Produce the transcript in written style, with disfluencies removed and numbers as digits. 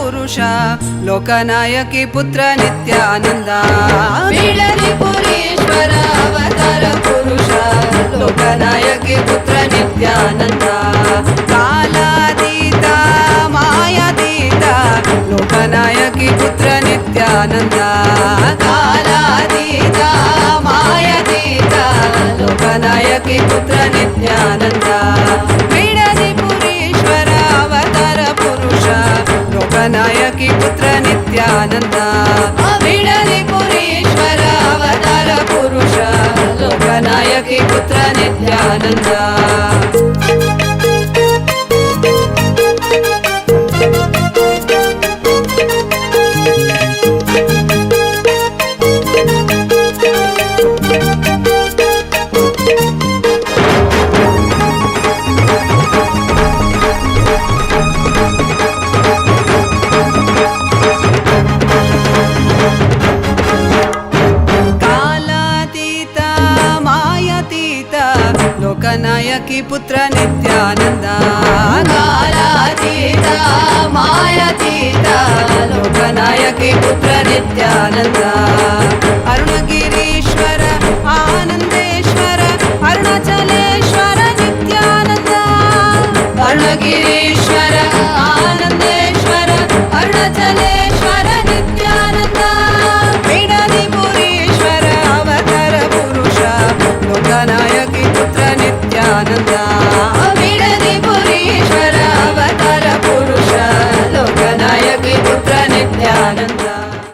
ಪುರುಷ ಲೋಕನಾಯಕಿ ಪುತ್ರ ನಿತ್ಯಾನಂದ ಬಿಡದಿಪುರೀಶ್ವರ ಅವತಾರ ಪುರುಷ ಲೋಕನಾಯಕಿ ಪುತ್ರ ನಿತ್ಯಾನಂದ ಕಾಲಾತೀತ ಮಾಯಾತೀತ ಲೋಕನಾಯಕಿ ಪುತ್ರ ನಿತ್ಯಾನಂದ ಕಾಲಾತೀತ ಮಾಯಾತೀತ ಲೋಕನಾಯಕಿ ಪುತ್ರ ನಿತ್ಯಾನಂದ ಬಿಡದಿಪುರೀಶ್ವರ ಅವತಾರ ಪುರುಷ ಲೋಕನಾಯಕಿ ಪುತ್ರ ನಿತ್ಯಾನಂದ ಬಿಡದಿಪುರೀಶ್ವರ ಅವತಾರ ಪುರುಷ ಲೋಕನಾಯಕಿ ಪುತ್ರ ನಿತ್ಯಾನಂದ ಲೋಕನಾಯಕಿ ಪುತ್ರ ನಿತ್ಯಾನಂದ ಕಾಲಾತೀತ ಮಾಯಾತೀತ ಲೋಕನಾಯಕಿ ಪುತ್ರ ನಿತ್ಯಾನಂದ ಅರುಣಗಿರೀಶ್ವರ ಆನಂದೇಶ್ವರ ಅರುಣಾಚಲೇಶ್ವರ ನಿತ್ಯಾನಂದ ಅರುಣಗಿರೀಶ್ವರ ಆನಂದೇಶ್ವರ ಅರುಣಾಚಲೇಶ್ವರ ನಿತ್ಯಾನಂದ ಬಿಡದಿಪುರೀಶ್ವರ ಅವತಾರ ಪುರುಷ ಲೋಕನಾಯಕಿ ಪುತ್ರ ನಿತ್ಯಾನಂದ ಬಿಡದಿಪುರೀಶ್ವರ ಅವತಾರ ಪುರುಷ ಲೋಕನಾಯಕಿ ಪುತ್ರ ನಿತ್ಯಾನಂದ